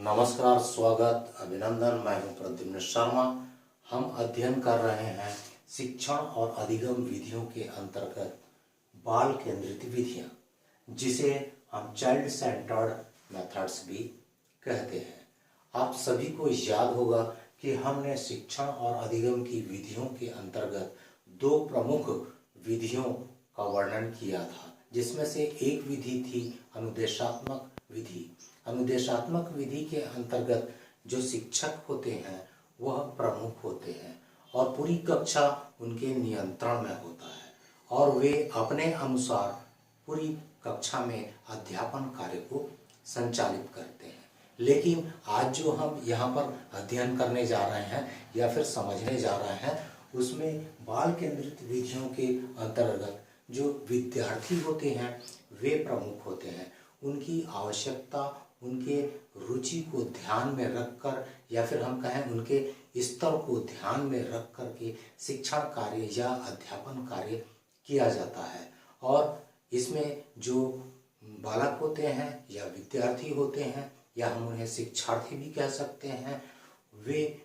नमस्कार, स्वागत, अभिनंदन। मैं हूं प्रद्युम्न शर्मा। हम अध्ययन कर रहे हैं शिक्षण और अधिगम विधियों के अंतर्गत बाल केंद्रित विधियां, जिसे हम चाइल्ड सेंटर्ड मेथड्स भी कहते हैं। आप सभी को याद होगा कि हमने शिक्षण और अधिगम की विधियों के अंतर्गत दो प्रमुख विधियों का वर्णन किया था, जिसमें से एक विधि थी अनुदेशात्मक विधि। अनुदेशात्मक विधि के अंतर्गत जो शिक्षक होते हैं वह प्रमुख होते हैं और पूरी कक्षा उनके नियंत्रण में होता है और वे अपने अनुसार पूरी कक्षा में अध्यापन कार्य को संचालित करते हैं। लेकिन आज जो हम यहाँ पर अध्ययन करने जा रहे हैं या फिर समझने जा रहे हैं, उसमें बाल केंद्रित विधियों के अंतर्गत जो विद्यार्थी होते हैं वे प्रमुख होते हैं। उनकी आवश्यकता, उनके रुचि को ध्यान में रखकर या फिर हम कहें उनके स्तर को ध्यान में रख कर के शिक्षण कार्य या अध्यापन कार्य किया जाता है। और इसमें जो बालक होते हैं या विद्यार्थी होते हैं या हम उन्हें शिक्षार्थी भी कह सकते हैं, वे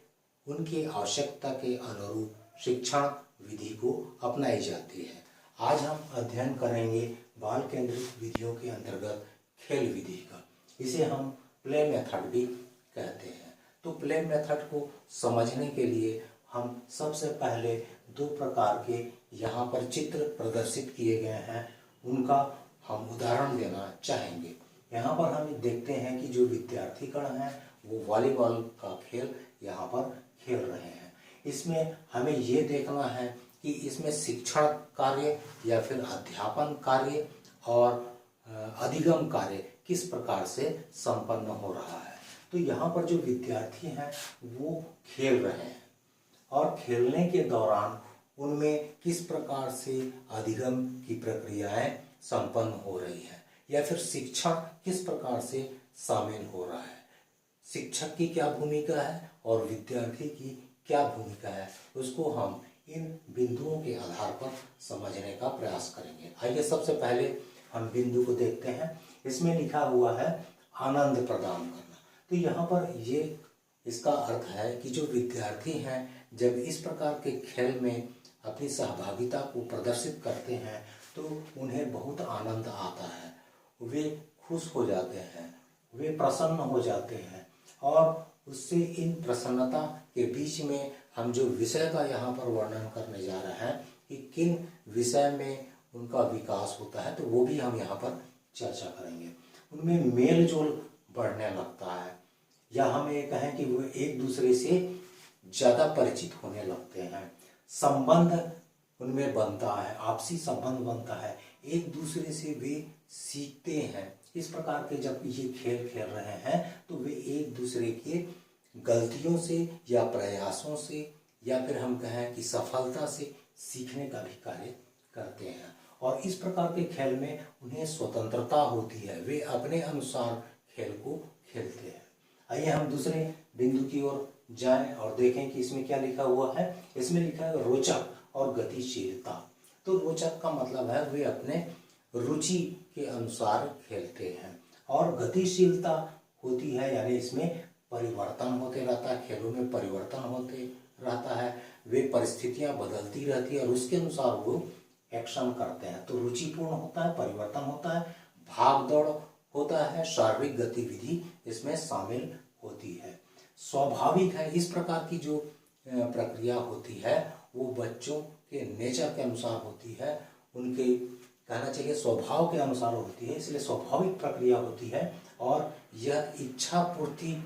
उनकी आवश्यकता के अनुरूप शिक्षण विधि को अपनाई जाती है। आज हम अध्ययन करेंगे बाल केंद्रित विधियों के अंतर्गत खेल विधि का। इसे हम प्ले मेथड भी कहते हैं। तो प्ले मेथड को समझने के लिए हम सबसे पहले दो प्रकार के यहाँ पर चित्र प्रदर्शित किए गए हैं, उनका हम उदाहरण देना चाहेंगे। यहाँ पर हम देखते हैं कि जो विद्यार्थीगण हैं वो वॉलीबॉल का खेल यहाँ पर खेल रहे हैं। इसमें हमें ये देखना है कि इसमें शिक्षण कार्य या फिर अध्यापन कार्य और अधिगम कार्य किस प्रकार से संपन्न हो रहा है। तो यहाँ पर जो विद्यार्थी हैं वो खेल रहे हैं और खेलने के दौरान उनमें किस प्रकार से अधिगम की प्रक्रियाएं संपन्न हो रही है या फिर शिक्षण किस प्रकार से शामिल हो रहा है, शिक्षक की क्या भूमिका है और विद्यार्थी की क्या भूमिका है, उसको हम इन बिंदुओं के आधार पर समझने का प्रयास करेंगे। आइए सबसे पहले हम बिंदु को देखते हैं। इसमें लिखा हुआ है आनंद प्रदान करना। तो यहाँ पर ये इसका अर्थ है कि जो विद्यार्थी हैं जब इस प्रकार के खेल में अपनी सहभागिता को प्रदर्शित करते हैं तो उन्हें बहुत आनंद आता है, वे खुश हो जाते हैं, वे प्रसन्न हो जाते हैं। और उससे इन प्रसन्नता के बीच में हम जो विषय का यहाँ पर वर्णन करने जा रहे हैं कि किन विषय में उनका विकास होता है, तो वो भी हम यहाँ पर चर्चा करेंगे। उनमें मेल जोल बढ़ने लगता है या हम ये कहें कि वो एक दूसरे से ज़्यादा परिचित होने लगते हैं, संबंध उनमें बनता है, आपसी संबंध बनता है, एक दूसरे से वे सीखते हैं। इस प्रकार के जब ये खेल खेल रहे हैं तो वे एक दूसरे के गलतियों से या प्रयासों से या फिर हम कहें कि सफलता से सीखने का भी कार्य करते हैं। और इस प्रकार के खेल में उन्हें स्वतंत्रता होती है, वे अपने अनुसार खेल को खेलते हैं। आइए हम दूसरे बिंदु की ओर जाएं और देखें कि इसमें क्या लिखा हुआ है। इसमें लिखा है रोचक और गतिशीलता। तो रोचक का मतलब है वे अपने रुचि के अनुसार खेलते हैं और गतिशीलता होती है यानी इसमें परिवर्तन होते रहता है, खेलों में परिवर्तन होते रहता है, वे परिस्थितियां बदलती रहती है और उसके अनुसार वो एक्शन करते हैं। तो रुचिपूर्ण होता है, परिवर्तन होता है, भाग दौड़ होता है, शारीरिक गतिविधि इसमें शामिल होती है। स्वाभाविक है, इस प्रकार की जो प्रक्रिया होती है वो बच्चों के नेचर के अनुसार होती है, उनके कहना चाहिए स्वभाव के अनुसार होती है, इसलिए स्वाभाविक प्रक्रिया होती है और यह इच्छा पूर्ति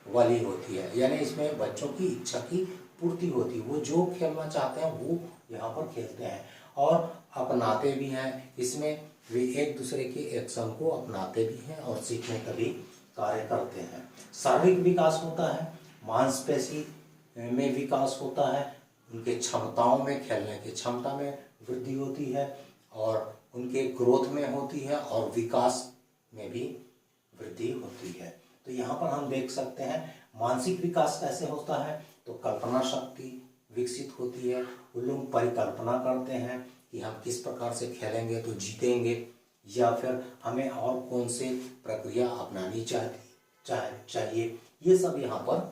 वाली होती है, यानी इसमें बच्चों की इच्छा की पूर्ति होती है, वो जो खेलना चाहते हैं वो यहाँ पर खेलते हैं और अपनाते भी हैं। इसमें वे एक दूसरे के एक्शन को अपनाते भी हैं और सीखने का भी कार्य करते हैं। शारीरिक विकास होता है, मांसपेशी में विकास होता है, उनके क्षमताओं में, खेलने की क्षमता में वृद्धि होती है और उनके ग्रोथ में होती है और विकास में भी वृद्धि होती है। तो यहाँ पर हम देख सकते हैं मानसिक विकास कैसे होता है, तो कल्पना शक्ति विकसित होती है, वो लोग परिकल्पना करते हैं कि हम किस प्रकार से खेलेंगे तो जीतेंगे या फिर हमें और कौन से प्रक्रिया अपनानी चाहिए, ये सब यहाँ पर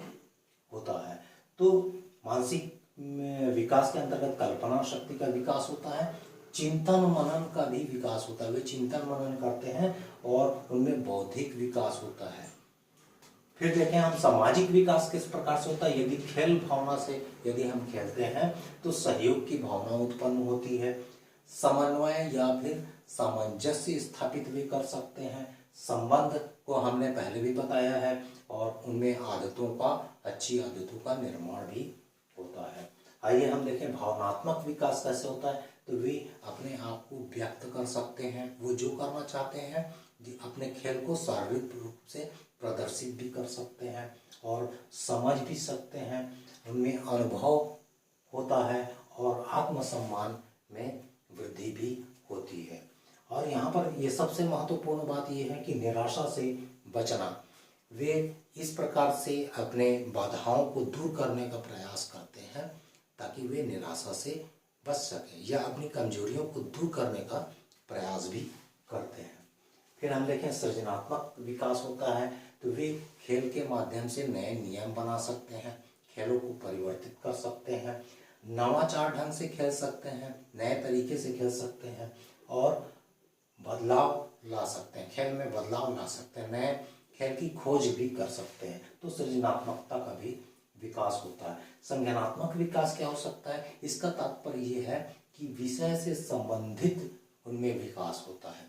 होता है। तो मानसिक विकास के अंतर्गत कल्पना शक्ति का विकास होता है, चिंतन मनन का भी विकास होता है, वे चिंतन मनन करते हैं और उनमें बौद्धिक विकास होता है। फिर देखें हम सामाजिक विकास किस प्रकार से होता है। यदि खेल भावना से यदि हम खेलते हैं तो सहयोग की भावना उत्पन्न होती है, समन्वय या फिर सामंजस्य स्थापित भी कर सकते हैं, संबंध को हमने पहले भी बताया है, और उनमें आदतों का, अच्छी आदतों का निर्माण भी होता है। आइए हम देखें भावनात्मक विकास कैसे होता है। तो वे अपने आप को व्यक्त कर सकते हैं, वो जो करना चाहते हैं अपने खेल को शारीरिक रूप से प्रदर्शित भी कर सकते हैं और समझ भी सकते हैं, उनमें अनुभव होता है और आत्मसम्मान में वृद्धि भी होती है। और यहाँ पर ये सबसे महत्वपूर्ण बात ये है कि निराशा से बचना। वे इस प्रकार से अपने बाधाओं को दूर करने का प्रयास करते हैं ताकि वे निराशा से बच सकें या अपनी कमजोरियों को दूर करने का प्रयास भी करते हैं। फिर हम देखें सृजनात्मक विकास होता है। तो वे खेल के माध्यम से नए नियम बना सकते हैं, खेलों को परिवर्तित कर सकते हैं, नवाचार ढंग से खेल सकते हैं, नए तरीके से खेल सकते हैं और बदलाव ला सकते हैं, खेल में बदलाव ला सकते हैं, नए खेल की खोज भी कर सकते हैं। तो सृजनात्मकता का भी विकास होता है। संज्ञानात्मक विकास क्या हो सकता है, इसका तात्पर्य ये है कि विषय से संबंधित उनमें विकास होता है।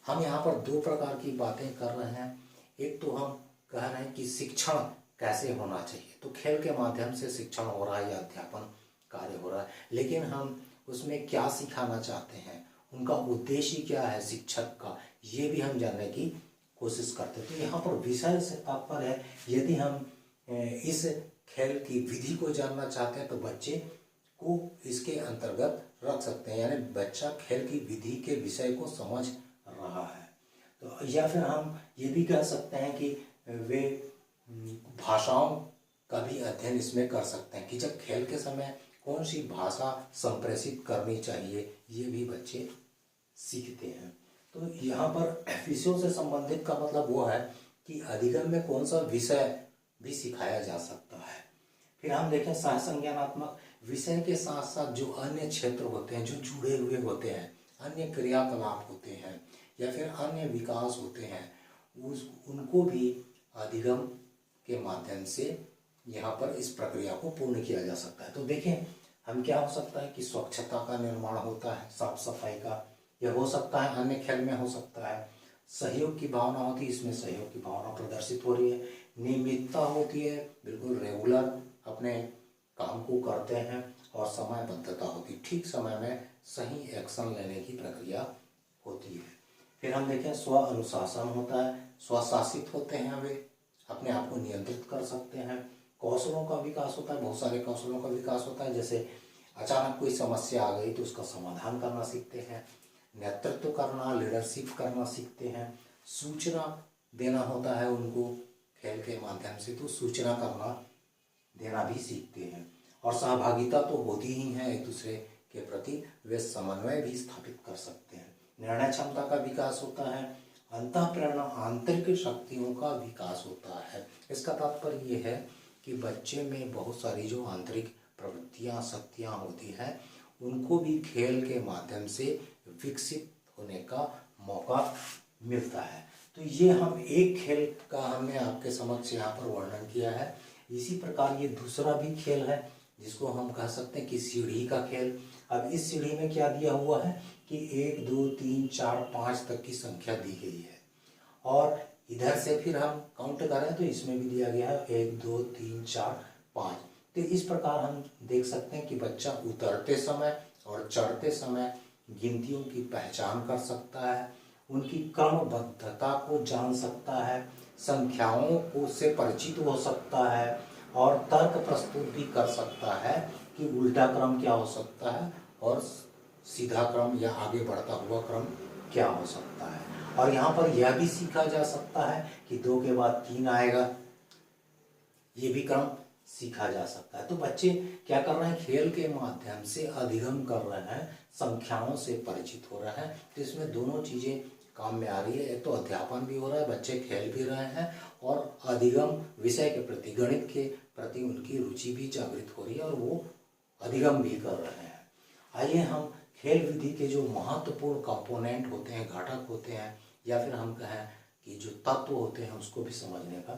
हम यहाँ पर दो प्रकार की बातें कर रहे हैं। एक तो हम कह रहे हैं कि शिक्षण कैसे होना चाहिए, तो खेल के माध्यम से शिक्षण हो रहा है या अध्यापन कार्य हो रहा है, लेकिन हम उसमें क्या सिखाना चाहते हैं, उनका उद्देश्य क्या है शिक्षक का, ये भी हम जानने की कोशिश करते हैं। तो यहाँ पर विषय से तात्पर्य है, यदि हम इस खेल की विधि को जानना चाहते हैं तो बच्चे को इसके अंतर्गत रख सकते हैं, यानी बच्चा खेल की विधि के विषय को समझ रहा है। तो या फिर हम ये भी कह सकते हैं कि वे भाषाओं का भी अध्ययन इसमें कर सकते हैं कि जब खेल के समय कौन सी भाषा संप्रेषित करनी चाहिए, ये भी बच्चे सीखते हैं। तो यहाँ पर विषयों से संबंधित का मतलब वो है कि अधिगम में कौन सा विषय भी सिखाया जा सकता है। फिर हम देखें सहसंज्ञानात्मक विषय के साथ साथ जो अन्य क्षेत्र होते हैं, जो जुड़े हुए होते हैं, अन्य क्रियाकलाप होते हैं या फिर अन्य विकास होते हैं, उनको भी अधिगम के माध्यम से यहाँ पर इस प्रक्रिया को पूर्ण किया जा सकता है। तो देखें हम क्या हो सकता है कि स्वच्छता का निर्माण होता है, साफ सफाई का, यह हो सकता है, अन्य खेल में हो सकता है। सहयोग की भावना होती है, इसमें सहयोग की भावना प्रदर्शित हो रही है। नियमितता होती है, बिल्कुल रेगुलर अपने काम को करते हैं और समयबद्धता होती है, ठीक समय में सही एक्शन लेने की प्रक्रिया होती है। फिर हम देखें स्व अनुशासन होता है, स्वशासित होते हैं, वे अपने आप को नियंत्रित कर सकते हैं। कौशलों का विकास होता है, बहुत सारे कौशलों का विकास होता है, जैसे अचानक कोई समस्या आ गई तो उसका समाधान करना सीखते हैं, नेतृत्व करना, लीडरशिप करना सीखते हैं, सूचना देना होता है उनको खेल के माध्यम से, तो सूचना करना देना भी सीखते हैं। और सहभागिता तो होती ही है एक दूसरे के प्रति, वे समन्वय भी स्थापित कर सकते हैं। निर्णय क्षमता का विकास होता है, अंतःप्रेरणा आंतरिक शक्तियों का विकास होता है। इसका तात्पर्य ये है कि बच्चे में बहुत सारी जो आंतरिक प्रवृत्तियाँ, शक्तियाँ होती हैं, उनको भी खेल के माध्यम से विकसित होने का मौका मिलता है। तो ये हम एक खेल का हमने आपके समक्ष यहाँ पर वर्णन किया है। इसी प्रकार ये दूसरा भी खेल है जिसको हम कह सकते हैं कि सीढ़ी का खेल। अब इस सीढ़ी में क्या दिया हुआ है कि 1 2 3 4 5 तक की संख्या दी गई है, और इधर से फिर हम काउंट करें तो इसमें भी दिया गया है 1 2 3 4 5। तो इस प्रकार हम देख सकते हैं कि बच्चा उतरते समय और चढ़ते समय गिनतियों की पहचान कर सकता है, उनकी क्रमबद्धता को जान सकता है, संख्याओं को से परिचित हो सकता है और तर्क प्रस्तुत भी कर सकता है कि उल्टा क्रम क्या हो सकता है और सीधा क्रम या आगे बढ़ता हुआ क्रम क्या हो सकता है। और यहाँ पर यह भी सीखा जा सकता है कि 2 के बाद 3 आएगा, ये भी क्रम सीखा जा सकता है। तो बच्चे क्या कर रहे हैं, खेल के माध्यम से अधिगम कर रहे हैं, संख्याओं से परिचित हो रहे हैं। तो इसमें दोनों चीजें काम में आ रही है। एक तो अध्यापन भी हो रहा है, बच्चे खेल भी रहे हैं और अधिगम विषय के प्रति, गणित के प्रति उनकी रुचि भी जागृत हो रही है और वो अधिगम भी कर रहे हैं। आइए हम खेल विधि के जो महत्वपूर्ण कंपोनेंट होते हैं, घटक होते हैं, या फिर हम कहें कि जो तत्व होते हैं उसको भी समझने का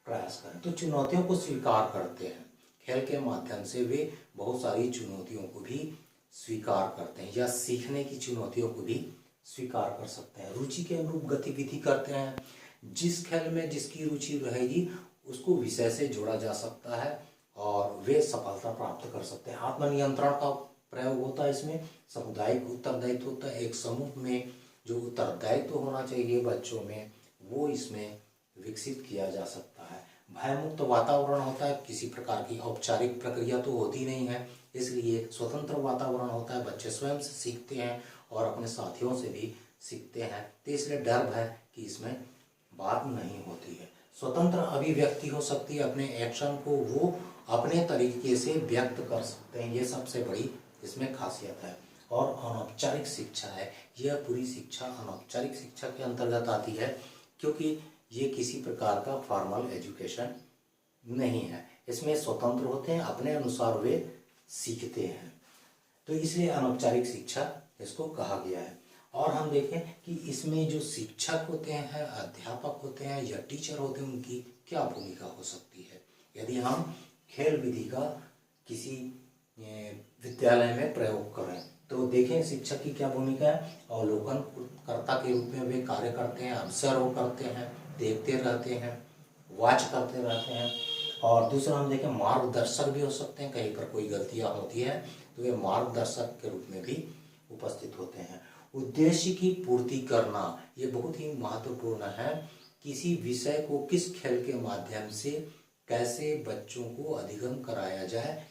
प्रयास करें। तो चुनौतियों को स्वीकार करते हैं। खेल के माध्यम से वे बहुत सारी चुनौतियों को भी स्वीकार करते हैं या सीखने की चुनौतियों को भी स्वीकार कर सकते हैं। रुचि के अनुरूप गतिविधि करते हैं। जिस खेल में जिसकी रुचि रहेगी उसको विषय से जोड़ा जा सकता है और वे सफलता प्राप्त कर सकते हैं। आत्मनियंत्रण का प्रयोग होता है इसमें, सामुदायिक उत्तरदायित्व होता है। एक समूह में जो उत्तरदायित्व होना चाहिए बच्चों में वो इसमें विकसित किया जा सकता है। भयमुक्त वातावरण होता है, किसी प्रकार की औपचारिक प्रक्रिया तो होती नहीं है, इसलिए स्वतंत्र वातावरण होता है। बच्चे स्वयं से सीखते हैं और अपने साथियों से भी सीखते हैं, तो इसलिए डर भय कि इसमें बात नहीं होती है। स्वतंत्र अभिव्यक्ति हो सकती है, अपने एक्शन को वो अपने तरीके से व्यक्त कर सकते हैं, ये सबसे बड़ी इसमें खासियत है। और अनौपचारिक शिक्षा है, यह पूरी शिक्षा अनौपचारिक शिक्षा के अंतर्गत आती है क्योंकि ये किसी प्रकार का फॉर्मल एजुकेशन नहीं है। इसमें स्वतंत्र होते हैं, अपने अनुसार वे सीखते हैं, तो इसलिए अनौपचारिक शिक्षा इसको कहा गया है। और हम देखें कि इसमें जो शिक्षक होते हैं, अध्यापक होते हैं या टीचर होते हैं, उनकी क्या भूमिका हो सकती है यदि हम खेल विधि का किसी विद्यालय में प्रयोग करें। तो देखें शिक्षक की क्या भूमिका है। अवलोकनकर्ता के रूप में वे कार्य करते हैं, ऑब्जर्व करते हैं, देखते रहते हैं, वॉच करते रहते हैं। और दूसरा हम देखें मार्गदर्शक भी हो सकते हैं, कहीं पर कोई गलतियां होती है तो वे मार्गदर्शक के रूप में भी उपस्थित होते हैं। उद्देश्य की पूर्ति करना ये बहुत ही महत्वपूर्ण है। किसी विषय को किस खेल के माध्यम से कैसे बच्चों को अधिगम कराया जाए,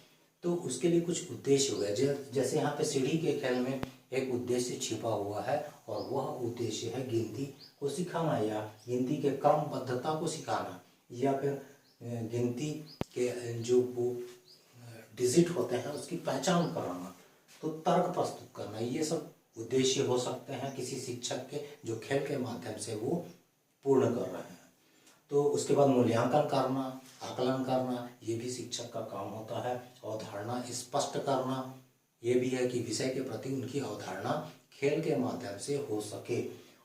तो उसके लिए कुछ उद्देश्य हो गया। जैसे यहाँ पे सीढ़ी के खेल में एक उद्देश्य छिपा हुआ है और वह उद्देश्य है गिनती को सिखाना या गिनती के क्रमबद्धता को सिखाना, या फिर गिनती के जो वो डिजिट होते हैं उसकी पहचान कराना, तो तर्क प्रस्तुत करना, ये सब उद्देश्य हो सकते हैं किसी शिक्षक के जो खेल के माध्यम से वो पूर्ण कर रहे हैं। तो उसके बाद मूल्यांकन करना, आकलन करना, ये भी शिक्षक का काम होता है। अवधारणा स्पष्ट करना, ये भी है कि विषय के प्रति उनकी अवधारणा खेल के माध्यम से हो सके।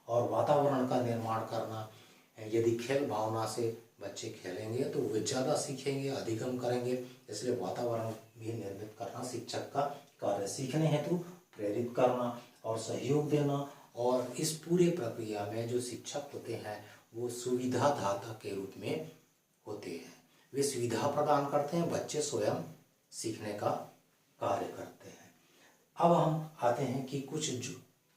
और वातावरण का निर्माण करना, यदि खेल भावना से बच्चे खेलेंगे तो वे ज़्यादा सीखेंगे, अधिगम करेंगे, इसलिए वातावरण भी निर्मित करना शिक्षक का कार्य। सीखने हेतु प्रेरित करना और सहयोग देना, और इस पूरे प्रक्रिया में जो शिक्षक होते हैं वो सुविधादाता के रूप में होते हैं। वे सुविधा प्रदान करते हैं, बच्चे स्वयं सीखने का कार्य करते हैं। अब हम आते हैं कि कुछ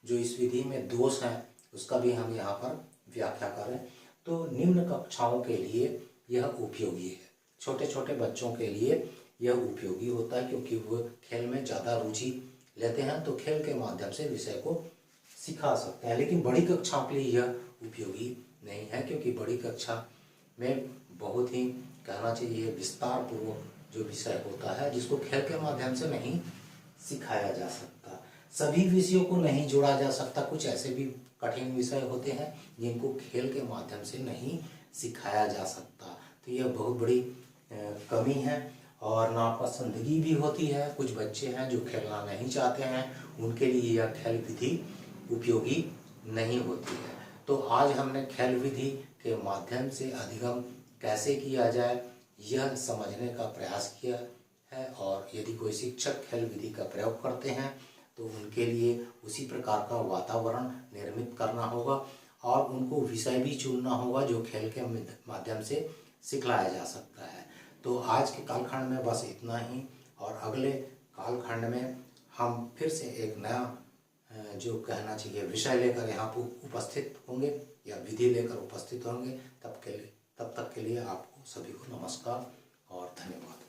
जो इस विधि में दोष हैं उसका भी हम यहाँ पर व्याख्या करें। तो निम्न कक्षाओं के लिए यह उपयोगी है, छोटे छोटे बच्चों के लिए यह उपयोगी होता है क्योंकि वो खेल में ज़्यादा रुचि लेते हैं, तो खेल के माध्यम से विषय को सिखा सकते हैं। लेकिन बड़ी कक्षाओं के लिए यह उपयोगी नहीं है क्योंकि बड़ी कक्षा में बहुत ही कहना चाहिए विस्तार पूर्वक जो विषय होता है जिसको खेल के माध्यम से नहीं सिखाया जा सकता। सभी विषयों को नहीं जोड़ा जा सकता, कुछ ऐसे भी कठिन विषय होते हैं जिनको खेल के माध्यम से नहीं सिखाया जा सकता, तो यह बहुत बड़ी कमी है। और नापसंदगी भी होती है, कुछ बच्चे हैं जो खेलना नहीं चाहते हैं, उनके लिए यह खेल विधि उपयोगी नहीं होती है। तो आज हमने खेल विधि के माध्यम से अधिगम कैसे किया जाए यह समझने का प्रयास किया है। और यदि कोई शिक्षक खेल विधि का प्रयोग करते हैं तो उनके लिए उसी प्रकार का वातावरण निर्मित करना होगा और उनको विषय भी चुनना होगा जो खेल के माध्यम से सिखलाया जा सकता है। तो आज के कालखंड में बस इतना ही, और अगले कालखंड में हम फिर से एक नया जो कहना चाहिए विषय लेकर यहाँ पर उपस्थित होंगे या विधि लेकर उपस्थित होंगे। तब तक के लिए आपको सभी को नमस्कार और धन्यवाद।